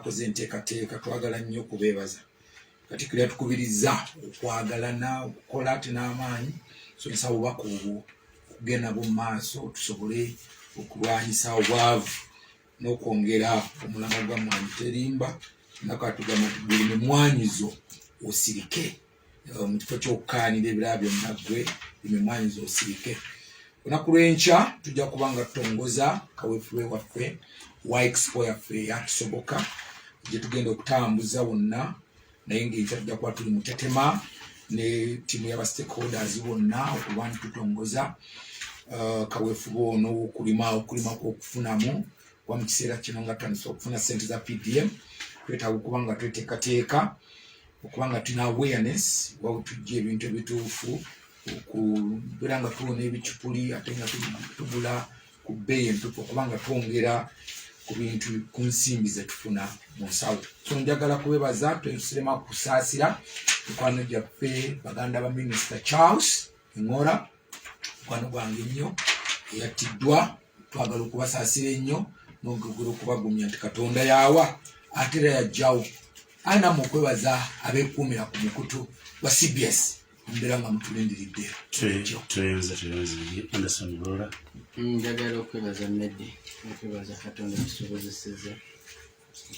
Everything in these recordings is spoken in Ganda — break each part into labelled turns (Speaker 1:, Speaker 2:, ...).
Speaker 1: koze nteekateeka twagala nnyo okubeebaza Katikkiro yatukubiriza okwagalana okukola ate n'amaanyi so nsaba obubaka obwo okugenda mu maaso tusobole okulwanyisa obwavu n'okwongera omulamwa gwa mwanyi terimba nakatugamba buli mumwanyizo osirike mu kifo ky'okkaanira ebirala byonna ggwe buli mumwanyizo osirike olunaku lw'enkya tujja kuba nga tutongoza kaweefube waffe wa expo yaffe yakisoboka gye tugenda okutambuza wonna naye ng'enkya tujja kuba tuli mutetema ne ttiimu y'aba stakeholders bonna okuba ntitutongoza kaweefube ono okulima kw'okufunamu kuba mu kiseera kino nga tutandise okufuna ssente za PDM twetaaga okuba nga tweteekateeka okuba nga tulina awareness wawe tujja ebintu ebituufu okubeera nga tuwona ebicupuli ate nga tugula ku bbeeyi entuufu okuba nga twongera ku bintu ku nsimbi ze tufuna mu nsawo so njagala kubebaza twetuserema kusaasira mikwano gyaffe baganda ba Minisita Charles Ngora mukwano gwange nnyo eyattiddwa twagala okubasaasira ennyo n'ogugula okubagumya nti Katonda yaawa ate era yajjawo ayinamu okwebaza abeekuumira ku mukutu gwa CBS mbeera nga mutulindiridde
Speaker 2: njagala okwebaza Meddy okwebaza Katonda tusobozeseza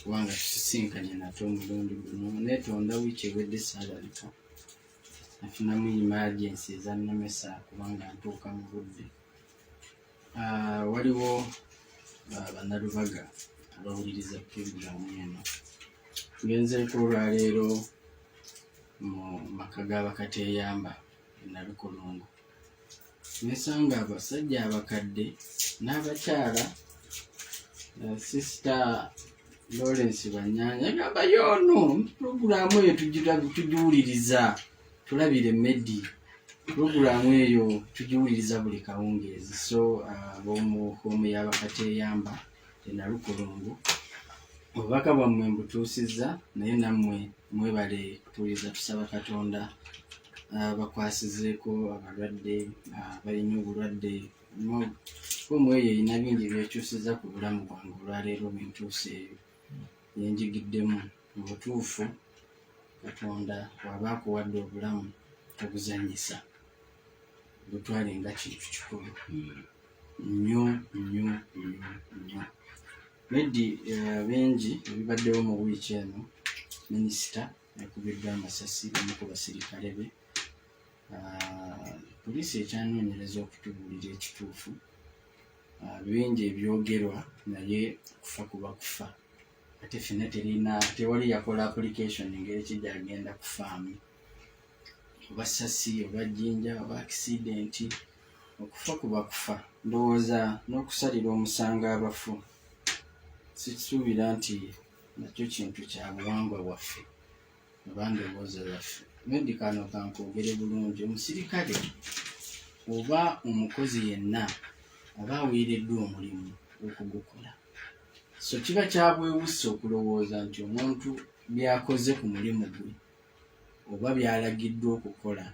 Speaker 2: kubanga tusisinkanye nate omulundi guno netonda wiiki ewedde saalalika nafunamu emergency ezannemesa kubanga ntuuka mu budde waliwo bannalubaga abawuliriza puroguramu eno ngenzeeko olwaleero mu maka g'abakateeyamba enalukolongo nesanga abasajja abakadde n'abakyala Sister Lawrence Banyanya agamba yono puroguramu eyo tugiwuliriza tulabire Meddy puroguramu eyo tugiwuliriza buli kawungeezi so b'omu y'abakateeyamba enalukolongo obubaka bwammwe mbutuusizza naye nammwe mwebale kutuuliza tusaba Katonda bakwasizeeko abalwadde balina obulwadde omu eyo erina bingi byekyusiza ku bulamu bwange olwaleero bintuuse eyo yenjigiddemu mu butuufu Katonda waba akuwadde obulamu tobuzanyisa butwale nga kintu kikulu nnyo nnyo nnyo nnyo Meddy bingi ebibaddewo mu wiiki eno Minisita yakubiddwa amasasi omu ku basirikale be poliisi ekyanoonyereza okutubuulira ekituufu bingi ebyogerwa naye kufa kuba kufa ate ffenna tewali yakola application engeri kijja agenda kufaamu oba sasi oba jjinja oba accident okufa kuba kufa ndowooza n'okusalira omusango abafu sikisuubira nti nakyo kintu kya buwangwa bwaffe oba ndowooza yaffe Meddy kano kankogere bulungi omusirikale oba omukozi yenna aba aweereddwa omulimu okugukola so kiba kyabwewussa okulowooza nti omuntu byakoze ku mulimu gwe oba byalagiddwa okukola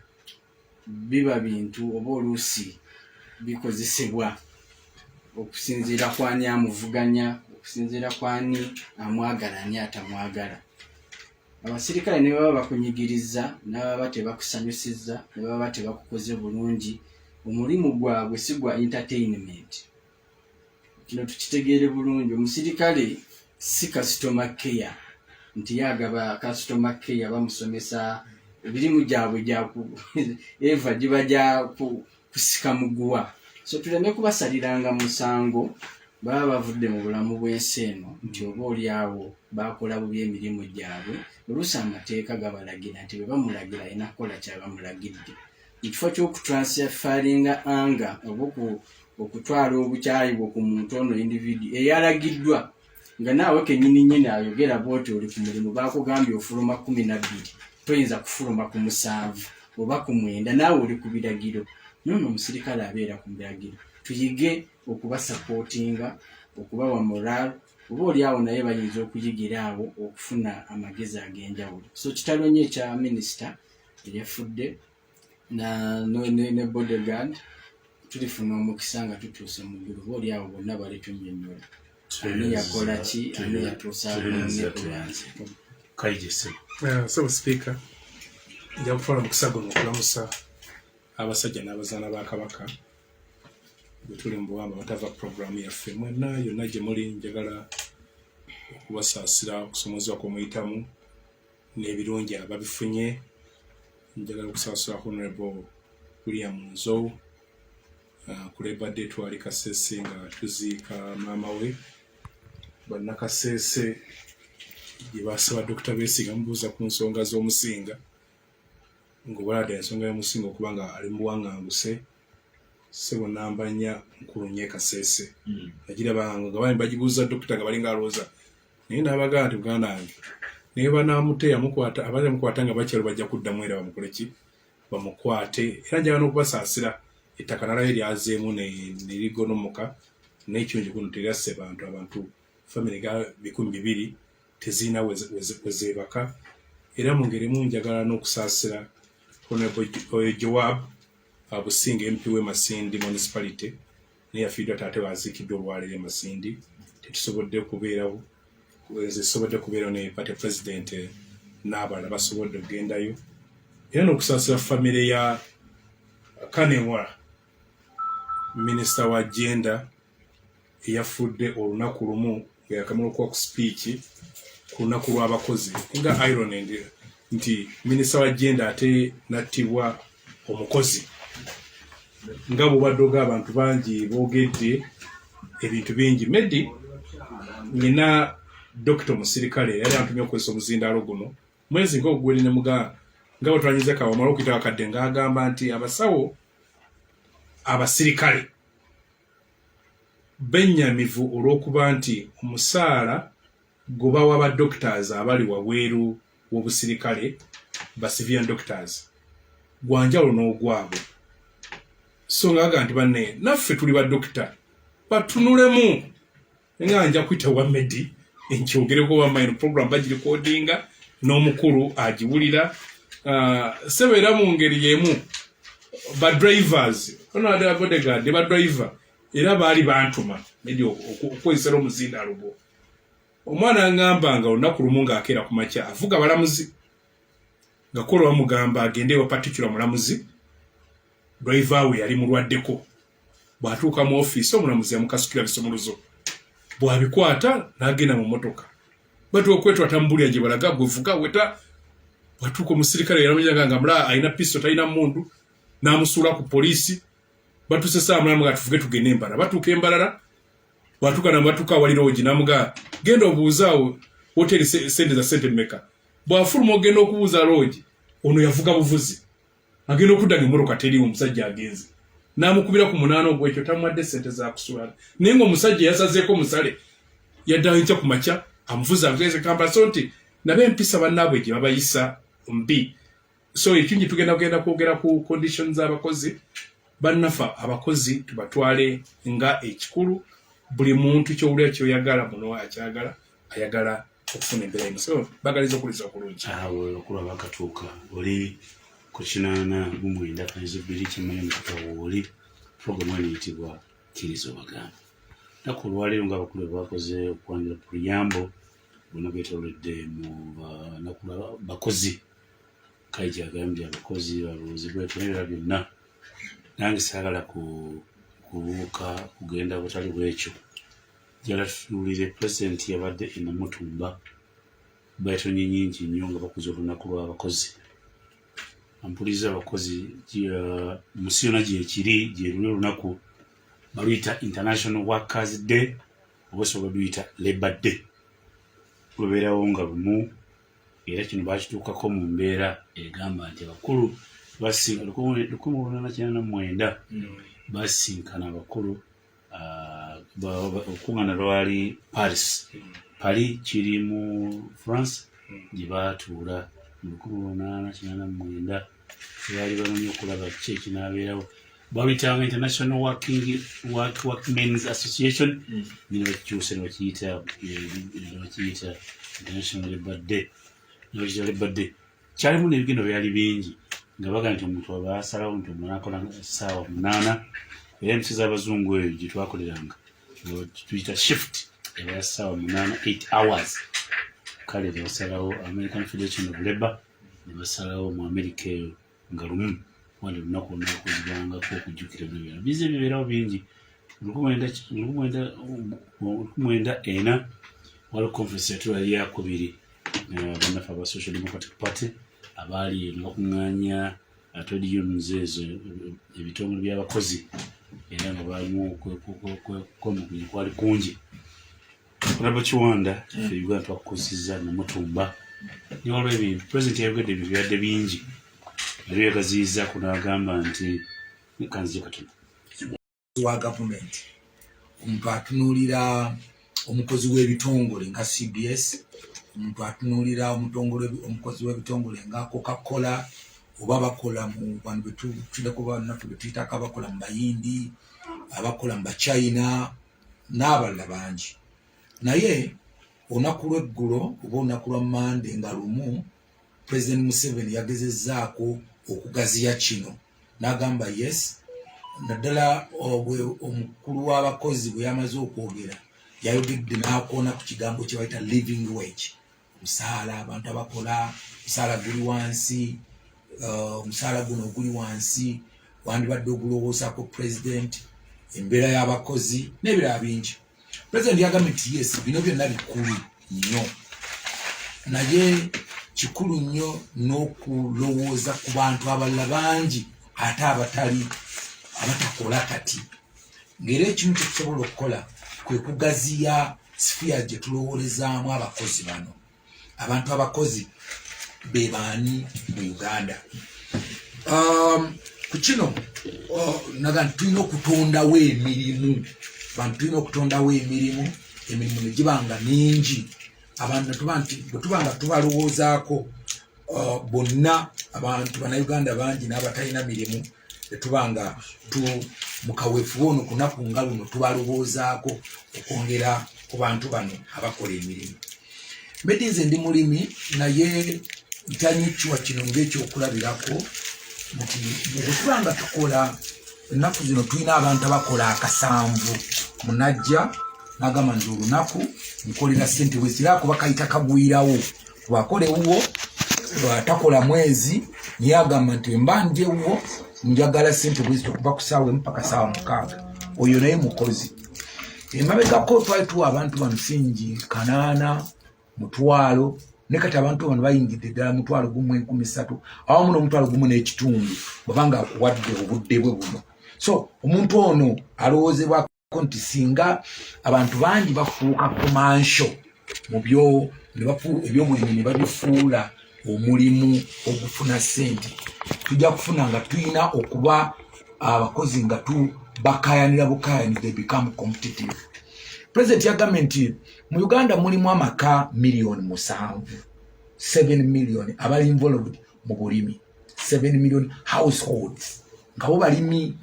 Speaker 2: biba bintu oba oluusi bikozesebwa okusinziira kwani amuvuganya okusinziira kwani amwagala ani atamwagala abasirikale ne baba bakunyigiriza ne baba tebakusanyusizza ne baba tebakukoze bulungi omulimu gwabwe si gwa entertainment kino tukitegeere bulungi omusirikale si customer care nti yagaba customer care bamusomesa ebirimu gyabwe eva giba gya kusika muguwa so tuleme kubasaliranga musango baba bavudde mu bulamu bw'ensi eno nti oba oliawo bakola bubi emirimu gyabwe oluusi amateeka gabalagira nti bwe bamulagira alina kukola kyabamulagidde mu kifo ky'okutransfaringa anga oba okutwala obukyayibwa ku muntu ono individu eyalagiddwa nga naawe kennyini ayogera bwoti oli ku mulimu bakugambye ofuluma 12 toyinza kufuluma ku 7 oba ku 9 naawe oli ku biragiro nono omusirikale abeera ku biragiro tuyige okubasapootinga okubawa moral oba oliawo naye bayinza okuyigira awo okufuna amagezi ag'enjawulo so kitalonye ekya Minisita eyafudde ne bodyguard tulifuna omukisa nga tutuuse mu ggulu oba oliawo bonna bali tunnyonnyola ani yakola ki ani yatuusa
Speaker 3: KAIJA so speaker nja kutwala mukisa guno okulamusa abasajja n'abazaana ba Kabaka bwe tuli mu buwamba batava programu yaffe mwenna yonna gye muli njagala okubasaasira okusomozebwa kw'omuyitamu n'ebirungi ababifunye. Njagala okusaasira Honorable William Nzow ku birthday twali Kasese nga tuziika maama we bannakasese gye basaba Dr. Besigye amubuuza ku nsonga z'omusinga ng'obalada ensonga y'omusinga okuba nga ali mu buwaŋŋanguse ssebo namba nnya nkulu nnyo Kasese nagirabanga nga bali bagibuuza dokita nga balinga alowooza naye n'abagamba nti muganda wange naye banaamuteya mukwata abaza mukwata nga bakyalo bajja kuddamu era bamukole ki bamukwate era njagala n'okubasaasira ettaka nalyo lyazeemu ne ligonomoka n'ekyonji kuno teryasse abantu famire ga 200 tezirina wezeebaka era mu ngeri mu njagala n'okusaasira Honorable Joab Businge MP w'e Masindi municipality naye yafiiddwa taate waaziikiddwa olwaleero e Masindi tetusobodde kubeerawo zisobodde kubeerawo ne party president n'abalala basobodde okugendayo era n'okusaasira famire ya Kanewala minisita wa gender eyafudde olunaku lumu yakamala okuwa ku speech ku lunaku lw'abakozi nga iron nti minisita wa gender ate nattibwa omukozi nga bw'obadde oga abantu bangi boogedde ebintu bingi Medi nina dokita omusirikale yali antumye okukozesa omuzindaalo guno mwezi ng'ogweri ne muganda nga bwe twanyiza kawa amala okuyita wakadde ng'agamba nti abasawo abasirikale bennyamivu olw'okuba nti omusaala gwe bawa ba doctors abali wabweru w'obusirikale ba civilian doctors gwanjawulo n'ogwabwe so ng'aga nti banne naffe tuli ba dokita batunulemu nga nja kuyita wa Medi nkyogereko wa mine program bagirikodinga n'omukulu agiwulira sebeera mu ngeri y'emu ba drivers onade bodyguard ba driver era baali bantuma Medi okwesera omuzindaalo gwo omwana ngamba nga olunaku lumu ng'akeera ku makya avuga balamuzi nga kola bamugamba agende wa particular mulamuzi driver we yali mulwaddeko bw'atuuka mu office omulamuzi yamukasukira bisomuluzo bw'abikwata n'agenda mu motoka batu okwetwa tambulya gye balaga gwevuga weta bw'atuuka omusirikale yalamanya nga mula alina pisto talina mundu n'amusuula ku poliisi batuuse saa mulamu nga tuvuge tugende Embalala batuuka Embalala bw'atuuka batuuka awali loogi n'amugaa genda obuuzaawo hoteri sente za sente mmeka bw'afuluma ogenda okubuuza loogi ono yavuga buvuzi agenda okudda ng'emmotoka teriiwo omusajja agenze n'amukubira ku munaana ogwekyo tamuwadde sente za kusula naye ng'omusajja yasazeeko musale yaddayo nkya ku makya amuvuza ageze kamba so nti nabe empisa bannaabwe gye babayisa mbi so ekingi tugenda kwogera ku conditions z'abakozi bannafa abakozi tubatwale nga ekikulu buli muntu kyowulira kyoyagala muno akyagala ayagala okufuna embeera eno so bagaliza okuliza okulungi
Speaker 4: awo okulwa bakatuuka oli ku 89 kimanyi mukutawo oli programu eyitibwa KIRIZA OBA naku olwaleero nga abakulu bakoze okwanjula puliyambo bonna beetoolodde mu bakozi KAIJA agambye abakozi babuuzibwe ebirala byonna nange saagala kubuuka kugenda butali bwekyo njagala tutunuulire pulezidenti yabadde e Namutumba baetonye nyingi nnyo nga bakuza olunaku lw'abakozi ampuliza abakozi musi yonna gyekiri gyeruli olunaku baluyita International Workers Day oba osobola baluyita Labor Day lubeerawo nga lumu era kino bakituukako mu mbeera egamba nti abakulu basinga 1899 basinkana abakulu okuŋŋaana lwali Paris kiri mu France gye baatuula mu 1899 baali banoonya okulaba ki ekinaabeerawo babitanga International Workmen's Association nina bakikyuse ne bakiyita International Labor Day n'abakiyita Labor Day kyalimu n'ebigendo byali bingi nga baga nti omuntu aba asalawo nti omuntu akola essaawa 8 era empisa z'abazungu eyo gye twakoleranga tuyita shift era sawa 8 hours kale basalawo American Federation of Labor ne basalawo mu America eyo nga lumu wali lunaku kujibangako okujjukira bino bize bibeerawo bingi 1994 wali conference yatu yali yakubiri bannafa ba Social Democratic Party abali n'okuŋŋaanya trade unions ezo ebitongole by'abakozi era nga balimu kwali kungi olaba Kiwanda Uganda twakukozesa n'omutumba ni olw'ebintu president yayogedde ebintu byadde bingi era yagaziyiza kunagamba nti kanzije katono
Speaker 1: wa government omuntu atunuulira omukozi w'ebitongole nga CBS omuntu atunuulira omukozi w'ebitongole nga Coca-Cola oba bakola mu bantu betuleko bannaffe betuyitako abakola mu Bayindi abakola mu Bachina n'abalala bangi naye olunaku lw'eggulo oba olunaku lwa Mande nga lumu President Museveni yagezezzaako okugaziya kino n'agamba yes naddala omukulu w'abakozi bwe yamaze okwogera yayogedde n'akoona ku kigambo kye bayita living wage omusaala abantu abakola omusaala guli wansi omusaala guno oguli wansi wandibadde ogulowoozaako president embeera y'abakozi n'ebirala bingi president yagambye nti yes bino byonna bikulu nnyo naye kikulu nnyo n'okulowooza ku bantu abalala bangi ate abatakola kati ng'era ekimu kye tusobola okukola kwe kugaziya sifiya gye tulowoolezaamu abakozi bano abantu abakozi be baani mu Uganda ku kino naga tulina okutondawo emirimu bantu tulina okutondawo emirimu ne gibanga mingi abantu bwe tubanga tubalowoozaako bonna abantu bannayuganda bangi n'abatalina mirimu tetubanga mukaweefuba ono kunaku nga luno tubalowoozaako okwongera ku bantu bano abakola emirimu mbedde nze ndi mulimi naye ntanyikiwa kino ng'ekyokulabirako nti bwe tubanga tukola ennaku zino tulina abantu abakola 7 munajja n'agamba nti olunaku nkolera ssente bweziraako bakayita kagwirawo bwakola ewuwo takola mwezi naye agamba nti mba ndi ewuwo njagala ssente bwezito okuva ku ssaawa emu paka ssaawa 6 oyo naye mukozi emabegako twali tuwa abantu bano singi 8 mutwalo ne kati abantu bano bayingidde ddala 1,013 awamu n'1,000 bwebanga akuwadde obudde bwe buno so omuntu ono alowoozebwako nti singa abantu bangi bafuuka commercial mu eby'omulimu ne babifuula omulimu ogufuna ssente tujja kufuna nga tulina okuba abakozi nga bakayanira bukayanira they become competitive. President yagambye nti mu Uganda mulimu amaka 7 million abali involved mu bulimi 7 million households nga bo balimi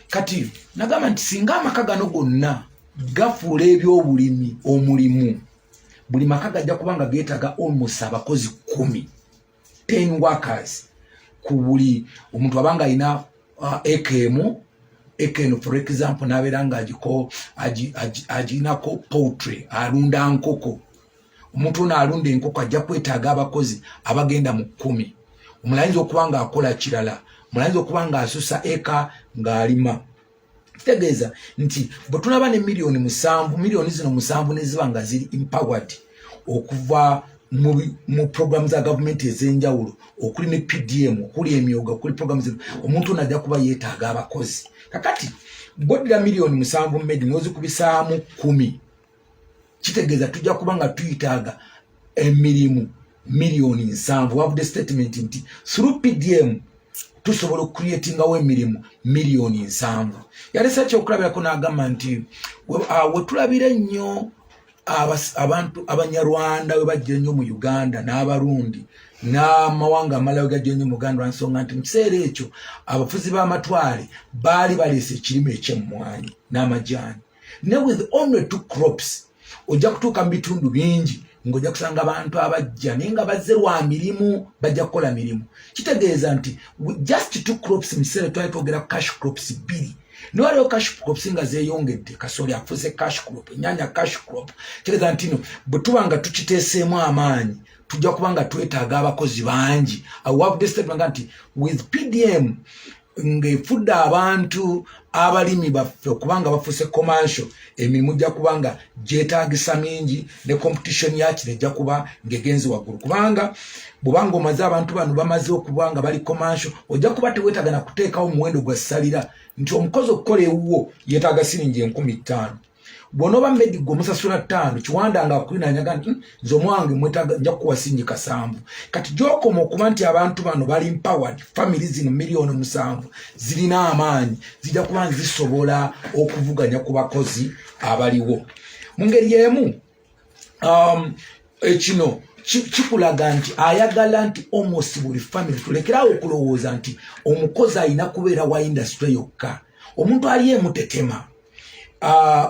Speaker 1: kati nagamba nti singa amaka gano gonna gafuula eby'obulimi omulimu buli maka gajja kubanga geetaga almost abakozi 10 workers ku buli omuntu abanga alina ekeno for example nabeera nga aginako poultry alunda nkoko omuntu ono alunda enkoko ajja kwetaaga abakozi abagenda mu 10 omulayinza okuba nga akola kirala omulayinza okuba nga asusa eka ng'alima kitegeeza nti bwe tulaba ne miliyoni zino 7 neziba nga ziri empowered okuva mu programu za gavumenti ez'enjawulo okuli ne PDM okuli emyoga okuli programu omuntu ono ajja kuba yeetaaga abakozi kakati bodira miliyoni 7 mmedi n'ozikubisaamu 10 kitegeeza tujja kuba nga tuyitaaga emirimu miliyoni 7 wabudde statement nti through PDM tusobola okucreatingawo emirimu miliyoni 7 yalesa kyokulabirako n'agamba nti wetulabira ennyo abantu abanyarwanda we bajja nnyo mu Uganda n'abarundi n'amawanga amalala gajja nnyo mu Uganda nsonga nti mu kiseera ekyo abafuzi b'amatwale baali baleese ekirime eky'emmwanyi n'amajaani ne with only 2 crops ojja kutuuka mu bitundu bingi ng'ojja kusanga abantu abajja naye nga bazze lwa mirimu bajja kukola mirimu kitegeeza nti just 2 crops mu kiseera twali twogera cash crops 2 niwaliwo cash crops nga zeeyongedde kasooli afuze cash crop ennyanya cash crop kitegeeza nti no bwe tuba nga tukiteeseemu amaanyi tujja kuba nga twetaaga abakozi bangi awabudde statement nti with PDM ng'efudde abantu abalimi baffe okubanga bafuuse commercial emirimu gya kubanga gyetaagisa mingi ne competition yakino ejja kuba ng'egenzi waggulu kubanga bw'obanga omaze abantu bano bamaze okuba nga bali commercial ojja kuba teweetaaga na kuteekawo muwendo gwa ssalira nti omukozi okukola ewuwo yeetaaga siringi 5,000 bw'onooba mmedi gwe omusasula 5 kiwanda nga akulinanyaga nti nze omwange mwetaaga nja kukuwa siringi 7 kati gy'okoma okuba nti abantu bano bali empowered family zino miliyoni 7 zirina amaanyi zijja kuba zisobola okuvuganya ku bakozi abaliwo mu ngeri emu ekino kikulaga nti ayagala nti almost buli family tulekerawo okulowooza nti omukozi alina kubeera wa industry yokka omuntu ali emutetema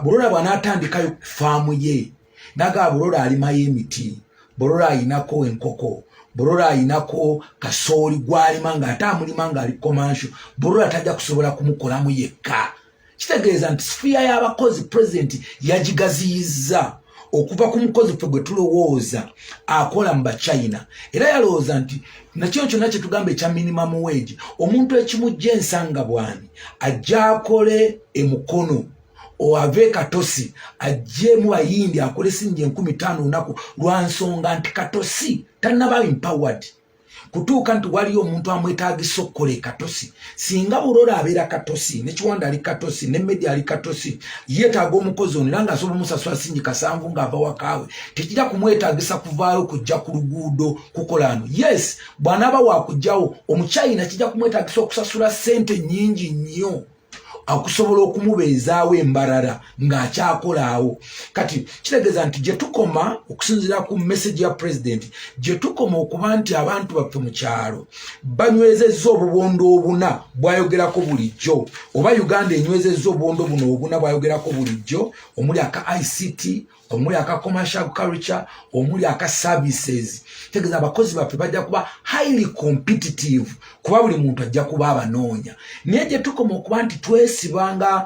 Speaker 1: bulola bw'anaatandikayo faamu ye naga bulola alimayo emiti bulola ayinako enkoko bulola ayinako kasooli gw'alima ng'ate amulima ng'ali commercial bulola tajja kusobola kumukolamu yekka kitegeeza nti sifiya y'abakozi president yagigaziyizza okuva ku mukozi ffe gwe tulowooza akola mu Bachina era yalowooza nti nakyo kyonna kye tugamba ekya minimum wage omuntu ekimujja ensanga bwani ajja akole emukono oave katosi ajjemu bayindi akole siringi 15,000 olunaku lwa nsonga nti katosi tannaba empowered kutuuka nti waliyo omuntu amwetaagisa okukola katosi singa bulola abeera katosi nekiwanda ali katosi ne media ali katosi yeetaaga omukozi ono era ng'asobola omusasula siringi 7 ng'ava wakaawe tekijja kumwetaagisa kuvaayo kujja ku luguudo kukola ano yes bw'anaaba wakujjawo omuchina kijja kumwetaagisa okusasula ssente nnyingi nnyo akusobola okumubeezaawo embarara ng'akyakolaawo kati kitegeeza nti gye tukoma okusinziira ku message ya president gye tukoma okuba nti abantu baffe mu kyalo banywezezza obubondo obuna bwayogerako bulijjo oba Uganda enywezezza obubondo buno obuna bwayogerako bulijjo omuli aka ICT omuli aka commercial culture omuli aka services tegeeza abakozi baffe bajja kuba highly competitive kuba buli muntu ajja kuba abanoonya naye gye tukoma okuba nti twesibanga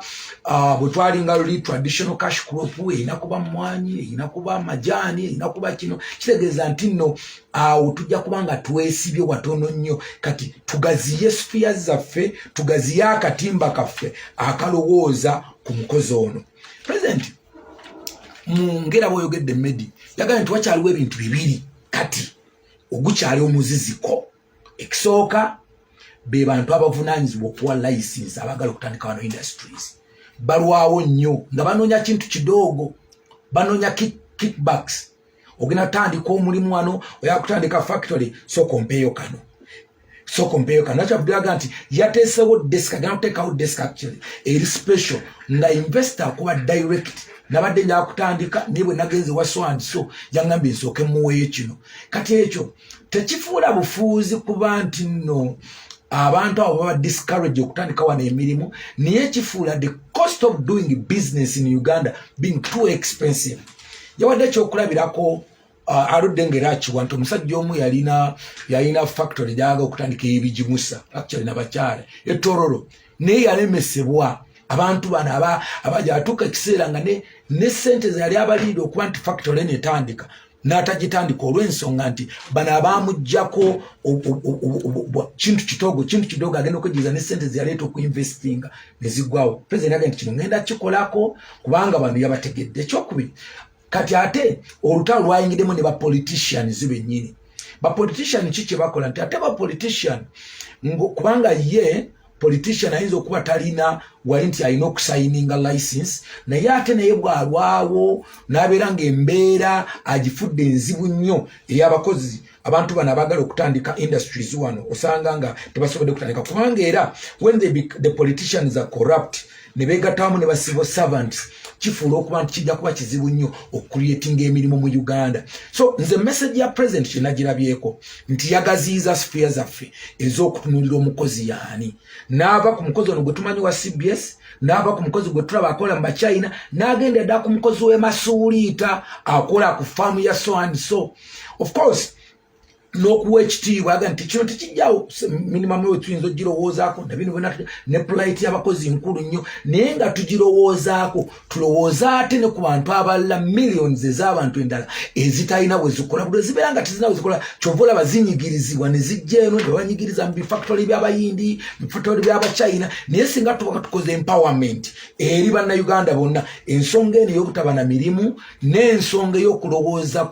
Speaker 1: bwe twalinga luli traditional cash crop erina kuba mwanyi erina kuba majaani erina kuba kino kitegeeza nti nno awo tujja kuba nga twesibye watono nnyo kati tugaziye spheres zaffe tugaziye akatimba kaffe akalowooza ku mukozi ono president mungera bw'oyogedde medi yagala nti wakyaliwo ebintu bibiri kati ogukyali omuziziko ekisooka be bantu abavunaanyizibwa okuwa license abagala okutandika wano industries balwawo nnyo nga banoonya kintu kidoogo banoonya kickbacks ogenda kutandika omulimu wano oyakutandika factory sokompeeyo kano nakyavuddiraga nti yateesewo desk agenda kuteekawo desk actually eri special nga investor akuba direct nabadde nja kutandika naye bwe nagenze wa so and so yangambye nsooke muweeyo kino kati ekyo tekifuula bufuuzi kuba nti nno abantu abo baba discourage okutandika wano emirimu naye kifuula the cost of doing business in Uganda being too expensive yawadde ekyokulabirako aludde ng'era akiwa nti omusajja omu yalina factory gyaga okutandika ebijimusa actually nabakyala etororo naye yalemesebwa abantu bano abaja atuuka ekiseera nga ne sente ze yali abaliira okuba nti factory netandika n'atagitandika olw'ensonga nti bano abamuggyako kintu kidogo agenda okwejiza ne sente ze yaleeta okuinvestinga ne ziggwawo president agenda kino ngenda kikolako kubanga bano yabategedde ekyokubiri kati ate olutalo lwayingiddemu ne bapoliticians bennyini bapolitician ki kye bakola nti ate bapolitician kubanga ye politician ayinza okuba talina wali nti alina okusayininga license naye ate naye bwalwawo n'abeera ng'embeera agifudde enzibu nnyo ey'abakozi abantu bano abagala okutandika industries wano osanga nga tebasobodde kutandika kubanga era when the politicians are corrupt ne beegattawamu ne ba civil servants kifuula okuba nti kijja kuba kizibu nnyo okucreatinga emirimu mu Uganda so nze message ya president kyenagirabyeko nti yagaziyiza sphere zaffe ez'okutunuulira omukozi yaani n'ava ku mukozi ono gwe tumanyi wa CBS n'ava ku mukozi gwe tulaba akola mu Bachina n'agenda dda ku mukozi w'e Masuuliita akola ku faamu ya so and so of course n'okuwa ekitiibwa aga nti kino tekijjawo minimamu we tuyinza ogirowoozaako nabino bonna ne polite y'abakozi nkulu nnyo naye nga tugirowoozaako tulowooza ate ne ku bantu abalala millions ez'abantu endala ezitalina bwe zikola buli zibeera nga tezina bwe zikola kyova olaba zinyigirizibwa ne zijja eno ne banyigiriza mu bifactory by'abayindi mu bifactory by'abachina naye singa tuba tukoze empowerment eri bannayuganda bonna ensonga eno ey'obutaba na mirimu n'ensonga ey'okulowooza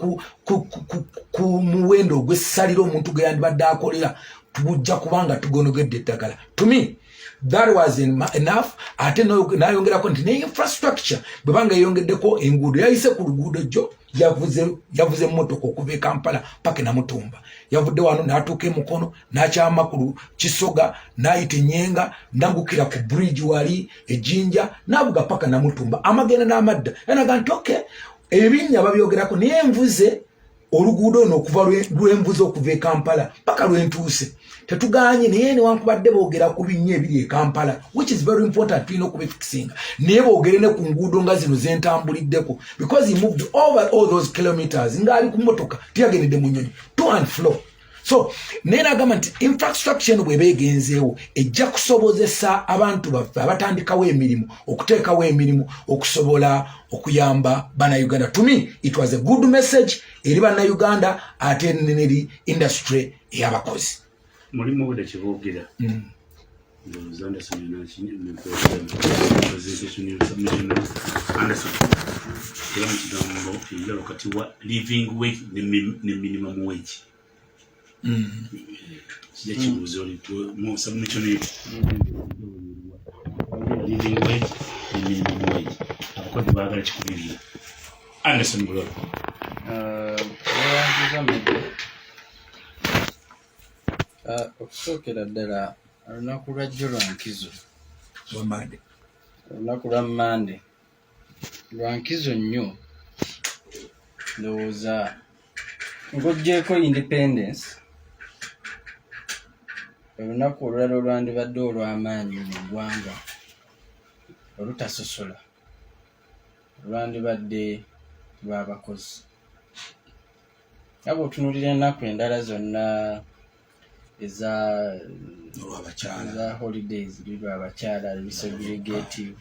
Speaker 1: ku muwendo ogw'essalira omuntu gwe yandibadde akolera tujja kubanga tugonogedde eddagala. To me that was enough. Ate nayongerako nti ne infrastructure bwebanga yeyongeddeko enguudo yayise ku luguudo jjo yavuze emmotoka okuva e Kampala paka Namutumba yavudde wano n'atuuka Mukono n'akyama ku Kisoga n'ayita Nyenga n'agukira ku bridge wali Ejinja n'avuga paka Namutumba amagenda n'amadda yanaga nti okay ebinnya babyogerako naye envuze oluguudo ono okuva lw'envuze okuva e Kampala paka lwentuuse tetuganye naye newankubadde boogera ku binnya ebiri e Kampala which is very important tulina okubifixinga naye boogere ne ku nguudo nga zino zentambuliddeko because he moved over all those kilometers ng'ali ku mmotoka tiyagendedde mu nnyonyi to and flow. So naye nagamba nti infrastructure eno bw'eba egenzeewo ejja kusobozesa abantu baffe abatandikawo emirimu okuteekawo emirimu okusobola okuyamba bannayuganda. To me it was a good message eri bannayuganda ate neri industry ey'abakozi.
Speaker 4: Mulimu bwe kiboogera wakati wa living wage ne minimum wage sija kibuuzo mu submission living wage ne minimum wage abakozi baagala kikubirira. Anderson Bulolo
Speaker 2: okusookera ddala olunaku lwajjo lwa nkizo
Speaker 1: Wamande
Speaker 2: olunaku lwa Mande lwa nkizo nnyo ndowooza ng'oggyeko independence olunaku olulala olwandibadde olw'amaanyi mu ggwanga olutasosola olwandibadde lw'abakozi. Aba otunuulira ennaku endala zonna eza holidays lw'abakyala segregative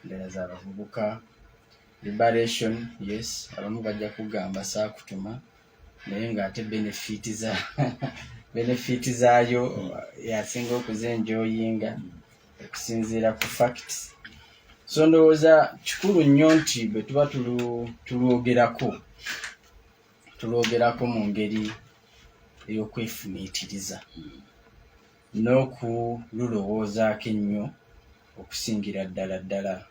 Speaker 2: endala z'abavubuka liberation yes abamu bajja kugamba saakutuma naye ng'ate benefit zaayo yasinga okuzenjoyinga okusinziira ku facts. So ndowooza kikulu nnyo nti bwe tuba tulwogerako mu ngeri ey'okwefumiitiriza n'okululowoozaako ennyo okusingira ddala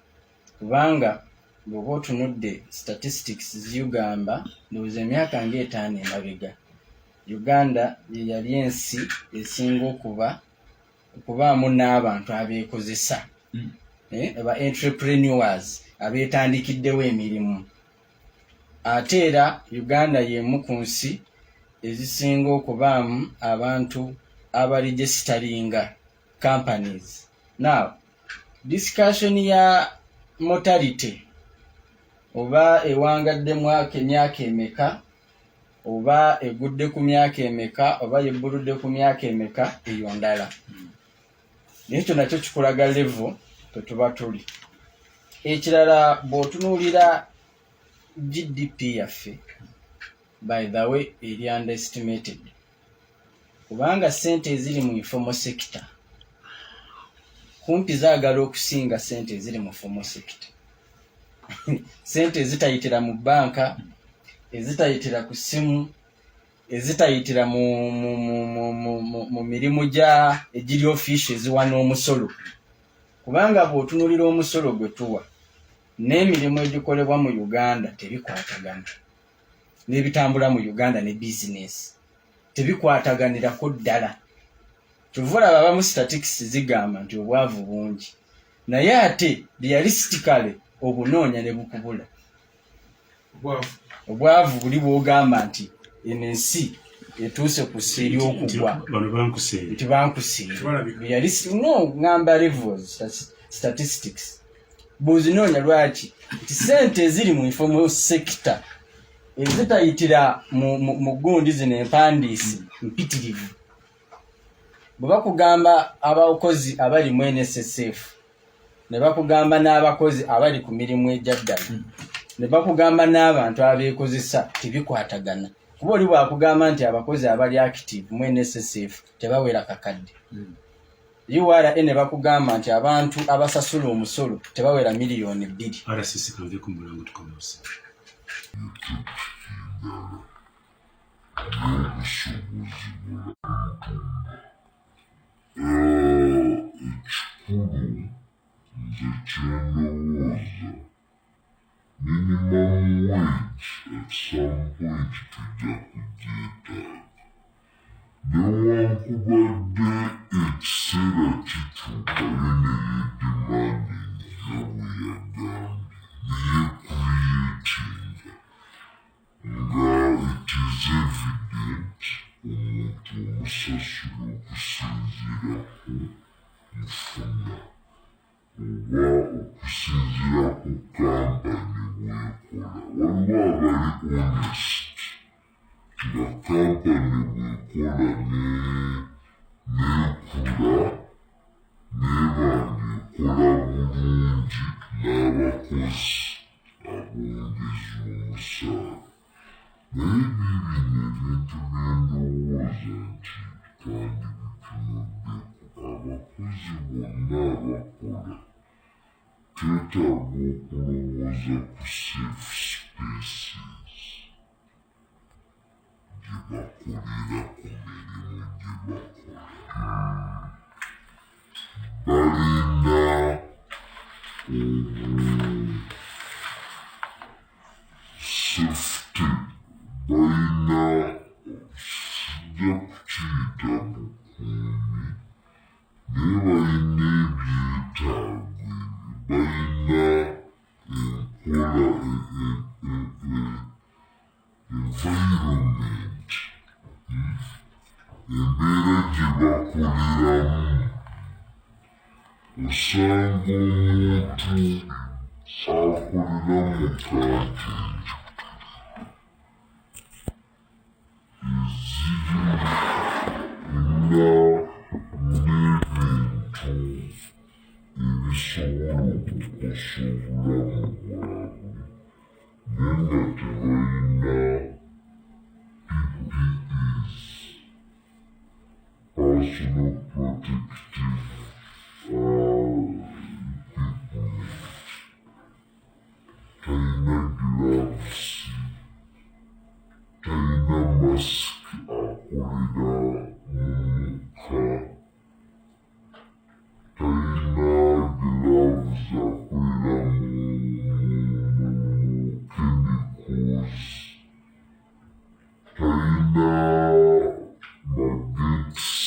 Speaker 2: kubanga bw'oba otunudde statistics ziyugamba ndowooza emyaka ng'etaano emabega Uganda ye yali ensi esinga okubaamu n'abantu abeekozesa aba entrepreneurs abeetandikiddewo emirimu ate era Uganda y'emu ku nsi ezisinga okubaamu abantu abaregisteringa companies. Now discussion ya mortality oba ewangadde emyaka emeka oba egudde ku myaka emeka oba yebbuludde ku myaka emeka eyo ndala naye ekyo nakyo kikulaga level tetuba tuli. Ekirala bw'otunuulira GDP yaffe by the way eri underestimated kubanga sente eziri mu informal sector kumpi zaagala okusinga sente eziri mu formal sector. Sente ezitayitira mu banka ezitayitira ku simu ezitayitira mu mirimu egiri office eziwa n'omusolo kubanga bw'otunulira omusolo gwe tuwa n'emirimu egikolebwa mu Uganda tebikwatagana n'ebitambula mu Uganda ne business tebikwataganirako ddala. Tuvula abamu statistics zigamba nti obwavu bungi naye ate realistically obunoonya ne bukubula. Obwavu buli bw'ogamba nti ensi etuuse ku sseeri okugwa nti bankusiira ngamba levels statistics buzinoonya lwaki nti sente eziri mu informal sector ezitayitira mu gundi zino empandiisi mpitirivu. Bwe bakugamba abakozi abali mu NSSF ne bakugamba n'abakozi abali ku mirimu egyaddala ne bakugamba n'abantu abeekozesa tebikwatagana. Kuba oli bwakugamba nti abakozi abali active mu NSSF tebawera kakadde. URA ne bakugamba nti abantu abasasula omusolo tebawera miliyoni 2.
Speaker 4: RCC kanve ku mulango tukomose.
Speaker 5: Minimum wage at some point newankubadde ekiseera kituuka yene yedimandingi yabweyagambye neye creating nga it is evident omuntu omusasula okusinziira ku safe spaces gye bakolera ku mirimu gye safety balina kijja kukiyita bukuumi naye balina ebyetaago balina environment embeera gye bakoleramu. Osanga omuntu akolera mu kanti ezirina n'ebintu ebisobola okukosa obulamu bwabwe naye nga tebalina PPEs, personal protective equipment, talina gloves, talina mask akolera mu mukka, talina gloves akolera mu chemicals, talina magetsi,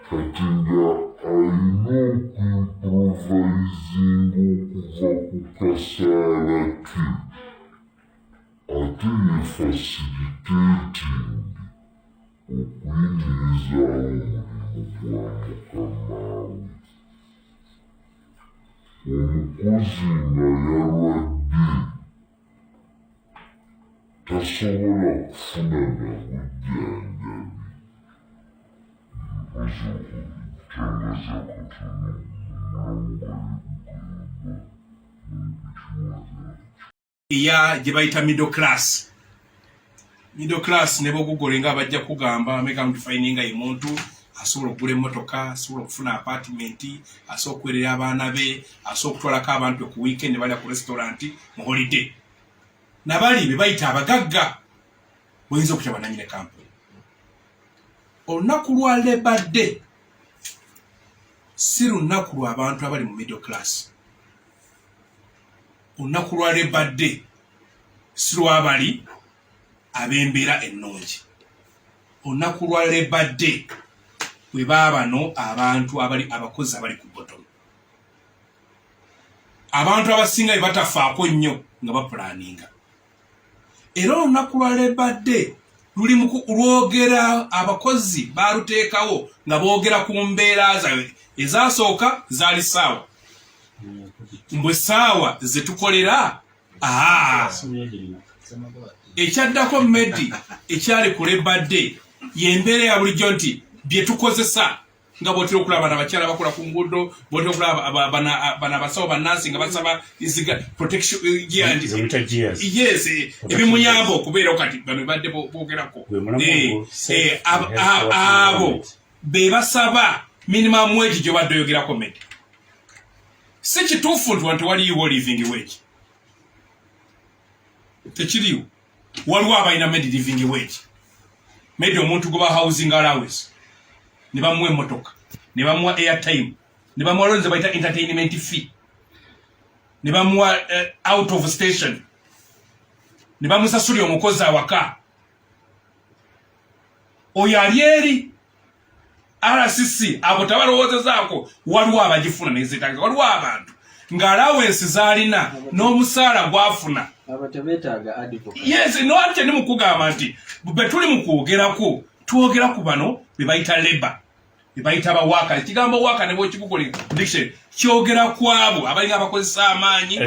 Speaker 5: kati nga alina okuimprovisinga okuva ku kasaala ke ate ye facilitating okuyimirizaawo omulimu gwa mukama we. Omukozi nga yalwadde tasobola kufuna na bujjanjabi
Speaker 3: ya gye bayita middle class ne bwogugole nga bajja kugamba meka mtufayininga omuntu asobola okugula emmotoka, asobola okufuna apartment, asobola okuwerera abaana be, asobola okutwalako abantu ku weekend balya ku restaurant mu holiday. Nabali be bayita abagagga boyinza okutya bananyine kampuni. Olunaku lwa Labour Day si lunaku lw'abantu abali mu middle class. Olunaku lwa Labour Day si lw'abali ab'embeera ennungi. Olunaku lwa Labour Day bwe baabano abantu abali abakozi abali ku bottom. Abantu abasinga batafaako nnyo nga bapulaninga. Era olunaku lwa Labour Day luli mu kulwogera abakozi baluteekawo nga boogera ku mbeera zaabwe ezasooka zaali ssaawa. Mbwe ssaawa ze tukolera ekyaddako Medi ekyali kule badde yembeere ya bulijjo nti bye tukozesa nga bwotera okulaba abakyala bakola ku nguudo bwotera okulaba bana abasawo bannansi nga basaba iziga protection yes ebimuyamba okubeerawo kati bano badde boogerako abo be basaba minimum wage gye badde oyogerako Medi si kituufu nti wantu waliwo living wage tekiriwo waliwo abalina Medi living wage Medi omuntu goba housing allowance ne bamuwa emmotoka ne bamuwa airtime ne bamuwa lonze bayita entertainment fee ne bamuwa out of station ne bamusasula omukozi awaka oyo ali eri RCC abo tabalowoozezaako waliwo abagifuna nezitanga waliwo abantu nga allowance zaalina n'omusaala gwafuna yes no ate ne mukugamba nti bwe tuli mu kwogerako twogera ku bano be bayita labor be bayita bawaka ekigambo waka ne bwekikugole diction kyogera ku abo abalinga abakozesa amaanyi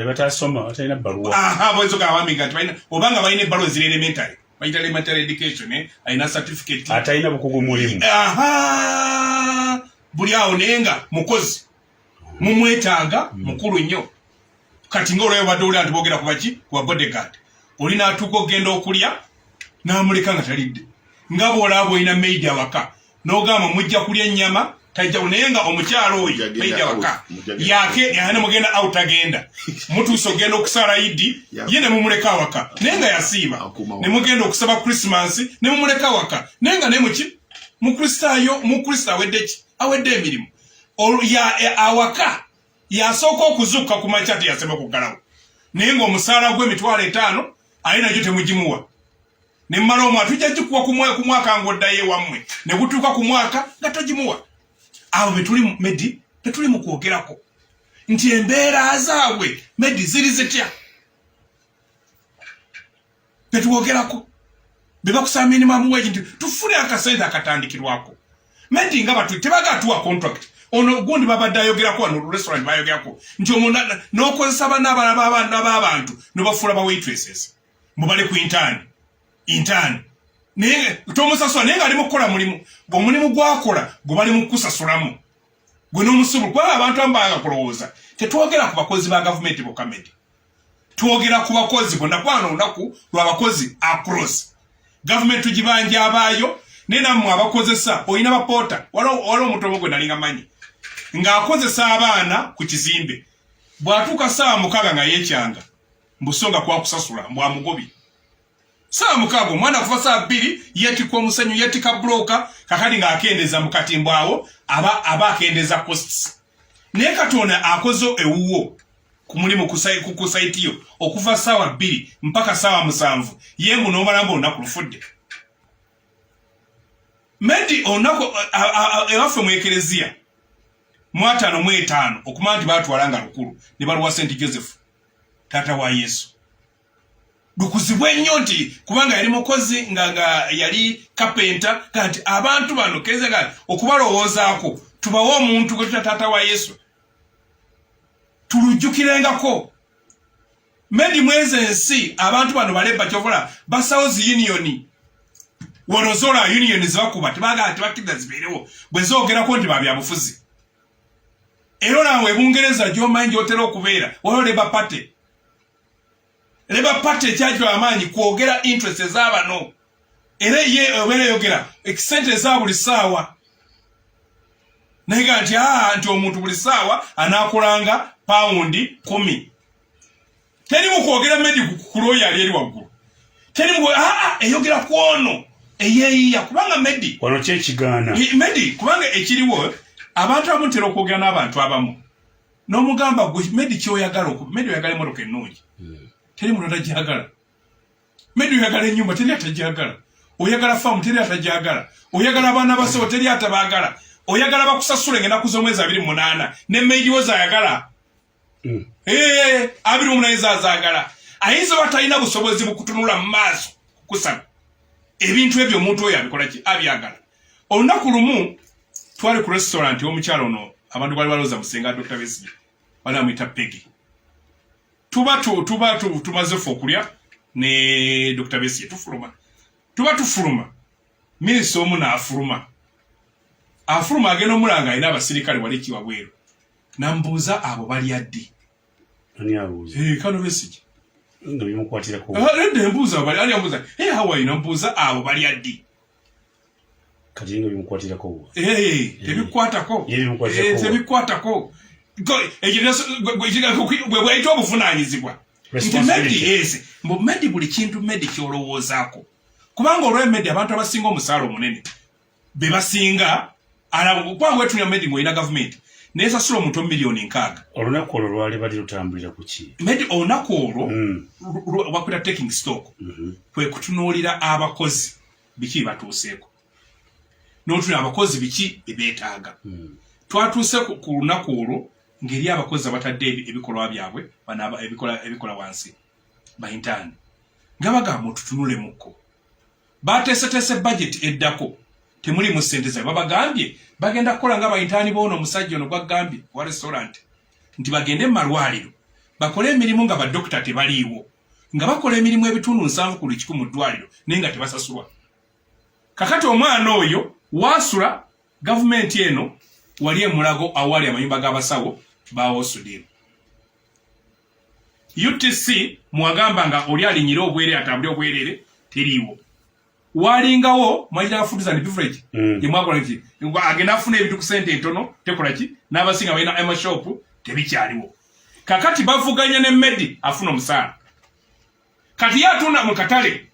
Speaker 4: batasoma baluwa
Speaker 3: bwezoga abamiga nti balina obanga balina ebbaluwa eziri elementary bayita elementary education alina certificate
Speaker 4: atalina bukugu mulimu
Speaker 3: buli awo naye nga mukozi mumwetaaga mukulu nnyo kati ng'olwayo badde oli anti boogera ku baki ku bodyguard oli n'atuuka okgenda okulya n'amuleka nga talidde nga bw'olaba olina maidi awaka n'ogamba mujja kulya ennyama tajja naye nga omukyalo oyo maidi awaka yake ne mugenda out agenda mutuuse okgenda okusaala idi ye ne mumuleka awaka naye nga yasiiba ne mugenda okusaba Christmas ne mumuleka awaka naye nga ne muki mukristaayo awedde emirimu awaka yasooka okuzuuka ku makya teyasema kuggalawo naye ng'omusaala gw'Emitwalo 5 ali nagyo temugimuwa ne mmala omwaka tujja gikuwa ku mwaka ng'oddayo ewammwe ne gutuuka ku mwaka nga togimuwa abo betuli Medi tetuli mu kwogerako nti embeera zaabwe Medi ziri zitya tetwogerako be bakusaba minimum wage nti tufune akasente akatandikirwako Medi nga batu tebagatuwa contract ono gundi babadde ayogerako wano restaurant bayogerako nti omuntu n'okozesa banna b'abantu n'obafuula ba waitresses mubale ku intern naye tomusasula naye nga ali mu kukola mulimu omulimu gwakola gwe bali mu kusasulamu gwe n'omusubu kuba abantu amu bagakulowooza tetwogera ku bakozi ba gavumenti bokka Medi twogera ku bakozi bonna kubanga olunaku lw'abakozi across gavumenti tugibanja abaayo naye nammwe abakozesa olina bapoota waliwo omutomo gwe nalinga manyi ng'akozesa abaana ku kizimbe bw'atuuka ssaawa 6 nga yeekyanga mbusonga kwakusasula mbwamugobye ssaawa 6 omwana kuva ssaawa 2 yeetikwa omusenyu yeetika buloka kakati ng'akendeza mu katimbo awo aba akendeza costs naye Katonda akoze ewuwo ku mulimu ku sayitiyo okuva ssaawa 2 mpaka ssaawa 7 ye mbu n'omalamba olunaku lufudde Medi olunaku ewaffe mu ekereziya mu 5 okumanya nti baatwalanga lukulu ne baluwa St. Joseph taata wa Yesu lukuzibwe nnyo nti kubanga yali mukozi nga yali kapenta kanti abantu bano keze okubalowoozaako tubawo omuntu gwe tuta taata wa Yesu tulujjukirengako Medi mwezi ensi abantu bano baleba kyovola basawo zi unioni wanozola unioni zibakuba tebakidda zibeerewo bwe zoogerako nti babyabufuzi era nawe Bungereza gy'omanyi gy'otera okubeera waliwo Labour Party ekyagirwa amaanyi kwogera interest ez'abano era ye obeera yogera ekisente eza buli ssaawa naye ga nti omuntu buli ssaawa anaakolanga paundi 10 teri mu kwogera Medi ku looyo ali eri waggulu teri mu eyogera ku ono eyeeyiya kubanga Medi
Speaker 4: wano kyekigaana
Speaker 3: Medi kubanga ekiriwo abantu abamu ntera okwogera n'abantu abamu n'omugamba gwe Medi kyoyagala Medi oyagala emmotoka ennungi teri muntu atagiyagala Medi oyagala ennyumba teri atagiyagala oyagala faamu teri atagiyagala oyagala abaana basobo teri atabaagala oyagala bakusasula ennaku z'omwezi 28 ne Medi wo zaayagala 28 zazaagala ayinza batalina busobozi bukutunula mu maaso kukusaba ebintu ebyo omuntu oyo abikola ki abyagala olunaku lumu twali ku restaurant y'omukyalo ono abantu bali balooza musenga Dr. Besigye bali amuyita Peggy tumaze fokulya ne Dr. Besigye tufuluma minisita omu n'afuluma agenda omulanga alina abasirikale wali kiwabweru nambuuza abo bali addi kano Besigye embuuza how are you nambuuza abo bali addi tebikwatako bwayita obuvunaanyizibwa nti medi buli kintu medi kyolowoozaako kubanga olw'emedi abantu abasinga omusaala omunene bebasinga kubanga wetunya medi ng'olina gavumenti nesasula omuntu miliyoni 6
Speaker 4: olunaku olwo lwali bali lutambulira ku ki
Speaker 3: medi olunaku olwo wakwita taking stock kwe kutunuulira abakozi biki batuuseeko n'otunula abakozi biki bebeetaaga twatuuse ku lunaku olwo ngeri abakozi abatadde ebikolwa byabwe ebikola wansi bayintaani nga bagamba tutunulemu bateeseteese budget eddako temuli mu ssente zaabwe babagambye bagenda kukola nga bayintaani boono omusajja ono gwagambye wa restaurant nti bagende mu malwaliro bakole emirimu nga badokita tebaliiwo nga bakola emirimu ebitundu 7 ku 100 mu ddwaliro naye nga tebasasulwa kakati omwana oyo wasula gavumenti eno wali emulago awali amayumba g'abasawo bawosudde UTC mwagamba nga oli alinyira obwere atambule obwerere teriiwo walingawo mwajira food and beverage yemwakola nti agenda afuna ebintu ku sente entono tekola ki n'abasinga balina amashop tebikyaliwo kakati bavuganya ne medi afuna omusaala kati yatunda mu katale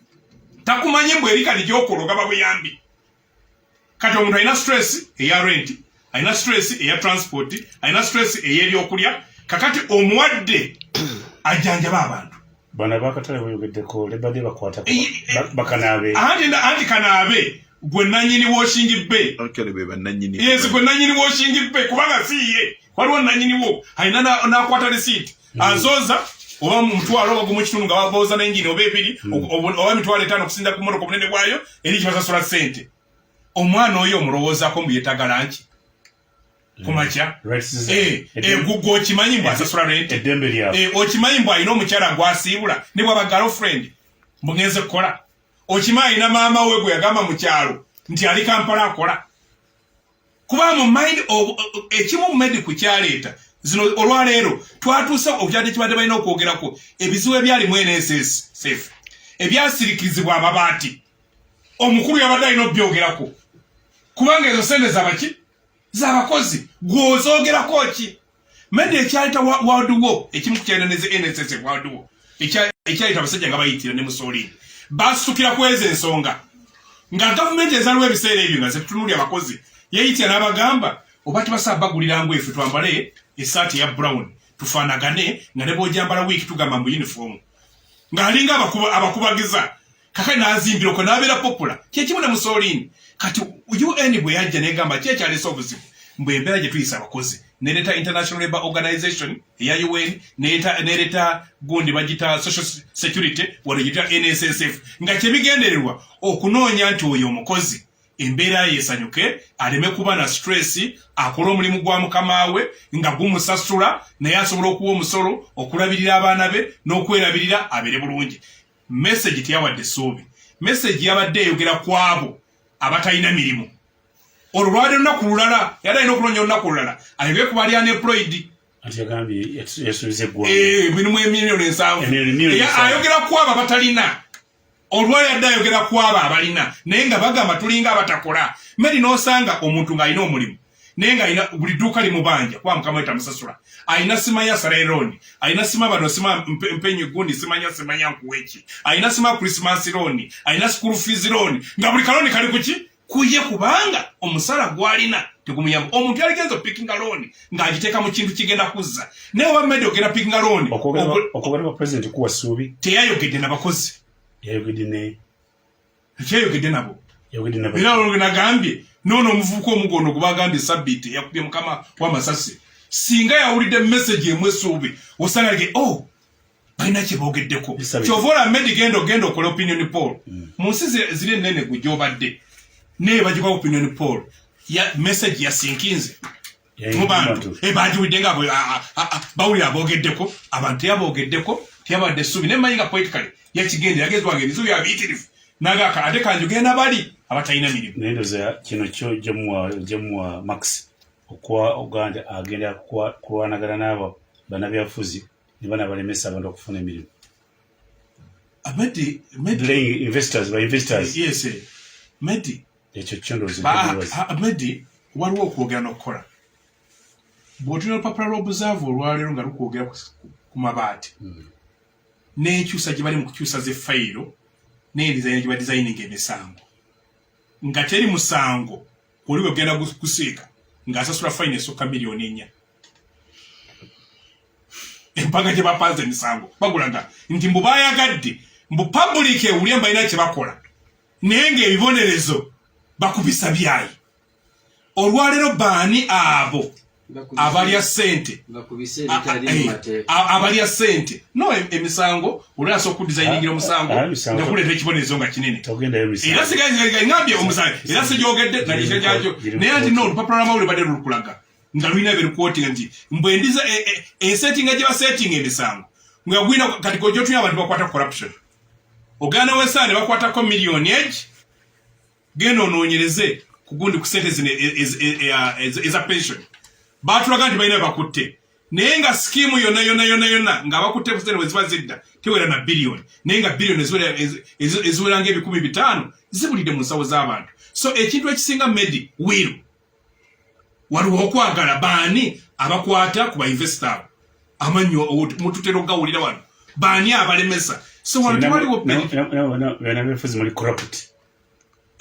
Speaker 3: takumanye mbwe erika ligyokologa babuyambi kati omuntu alina stress eya rent alina stress eya transport alina stress ey'ebyokulya kakati omuwadde ajjanjaba abantu
Speaker 4: bana bakatale boyogeddeko lebadde bakwata bakanabe
Speaker 3: anti kanaabe gwe nanyini washing bay yes gwe nanyini washing bay kubanga siye waliwo nanyini wo alina nakwata receipt azoza oba mutwalo oba gumukitundu nga babooza n'engini oba ebiri oba mitwalo 5 okusinza ku motoka omunene bwayo eri kibasasula ssente omwana oyo omulowoozaako mbu yeetagala nki kumakya gugwe okimanyi mbw asasula rente okimanyi mbw alina omukyala gwasiibula ne bwaba girlfriend mbugenze kukola okimanyi alina maama we gwe yagamba mu kyalo nti ali Kampala akola kuba mu mind ekimu mu medi ku kyaleeta zino olwaleero twatuuse obukyadde kibadde balina okwogerako ebizibu ebyali mu NSS safe ebyasirikizibwa amabaati omukulu yabadde alina obyogerako kubanga ezo sente zabaki z'abakozi gw'ozoogerako ki medi ekyaleeta World War ekimu kukyeneneze NSS World War ekyaleeta abasajja nga bayitira ne Mussolini basukira ku ezo ensonga nga gavumenti ezaliwo ebiseera ebyo nga zetutunulya abakozi yeyitira n'abagamba oba tubasa bagulira ngo efe twambale esaati ya brown tufaanagane nga ne bw'ojambala wiiki tugamba mu uniform ng'alinga abakubagiza kakati n'azimbira okwo n'abeera popular kyekimu ne Mussolini kati UN bwe yajja n'egamba kyekyaleese obuzibu mbwe embeera gye tuyisa abakozi nereeta International Labour Organization eya UN nereeta gundi bagita social security wano gitya NSSF nga kyebigendererwa okunoonya nti oyo omukozi embeera yeesanyuke aleme kuba na stress akola omulimu gwa mukama we nga gumusasula naye asobola okuwa omusolo okulabirira abaana be n'okwerabirira abeere bulungi message teyawadde ssuubi message yabadde eyogera ku abo abatalina mirimu olwo lwali olunaku lulala yali alina okuloonya olunaku lulala ayogere ku bali unemployed mirimu emiliyoni 7 ayogera ku abo abatalina olwayadde ayogera ku abo abalina naye nga bagamba tulinga abatakola meri n'osanga omuntu ng'alina omulimu naye ng'alina buli dduuka limubanja kuba mukama we tamusasula alina simanya salaironi alina sima bano sima mpenyu gundi simanya nkuweki alina sima Christmas loan alina school fees loan nga buli kaloni kali kuki kuye kubanga omusala gwalina tegumuyamba omuntu yaligenza picking loan ng'agiteeka mu kintu kigenda kuzza naye oba medi ogenda picking loan
Speaker 4: okugenda president kuwa ssuubi
Speaker 3: teyayogedde n'abakozi yayogedde nabo era olwo nagambye noono omuvubuka omugondo gubagambye sabbiiti yakubye mukama w'amasasi singa yawulidde message emu essuubi osanga like balina kye boogeddeko kyova ola medi genda okola opinion poll mu nsi ziri ennene gwe gy'obadde naye bagikwa opinion poll message yasinkinze
Speaker 1: mubantu bajiwidde nga bawulira aboogeddeko abantu yaboogeddeko tiyabadde essuubi nemayinga politically yakigende yagezwanga ebizibu yabiyitirivu nagaka ate kanjugenda bali abatalina mirimu
Speaker 4: nendoza kino kyo gyemuwa max okuganda agenda kulwanagana n'abo bannabyabufuzi ne bana balemesa abantu okufuna emirimu investors
Speaker 1: yes medi
Speaker 4: ekyo kyondoza
Speaker 1: medi waliwo okwogera n'okukola bw'otuna olupapula lw'obuzaavu olwaleero nga lukwogera ku mabaati n'enkyusa gye bali mu kukyusa z'effayiro n'edizaini gye badizayininga emisango nga teri musango oli wegenda gusiika ng'asasula fayini esukka $4,000,000 empanga gye bapanze emisango bagulaga nti mbu bayagadde mbu public ewulya mbalina kye bakola naye ng'ebibonerezo bakubisa byayi olwaleero baani abo abalya ssente abalya ssente no emisango olwasa okudizayiningira omusango nga kuleeta ekibonerezo nga kinene era sigangambye omusango era sigyogedde nalisha gyakyo naye ati no olupapula lw'amawulire badde lulukulaga nga lulina berukwotinga nti mbwendiza ensetinga gye basetinga emisango nga gwina kati gojotulina abantu bakwata corruption oganda w'ensaane bakwatako miliyoni egi genda onoonyereze kugundi ku ssente zino eza pension batulaga nti balina bakutte naye nga skimu yonna ng'abakutte ssente bwe ziba zidda tewera na biliyoni naye nga biliyoni eziwera nga$500 zibulidde mu nsawo z'abantu so ekintu ekisinga medi wiru waliwo okwagala baani abakwata ku bainvestor amanyo mututera okugawulira wano baani abalemesa so wano tewaliwo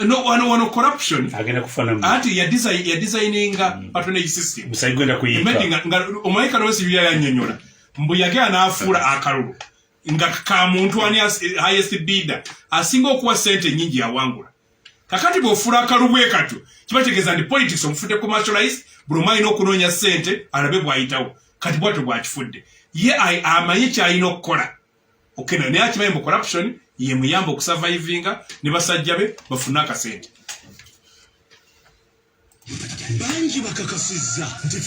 Speaker 1: no wano corruption
Speaker 4: agenda kufana
Speaker 1: ati ya designinga patronage system
Speaker 4: musayigwenda kuyipa
Speaker 1: nga omaika nosi bya yanyonyola mbu yagera n'afuula akalulu nga ka muntu ani highest bidder asinga okuwa sente nyingi yawangula kakati bw'ofuula akalubwe katu kibategeeza ndi politics omufudde commercialized buli omu alina okunoonya sente alabe bw'ayitawo kati bwatyo bw'akifudde ye amanyi kyalina okukola okena naye akimanyi mu corruption ye muyamba okusurvivinga ne basajja be bafune akasente bangi bakakasizza nti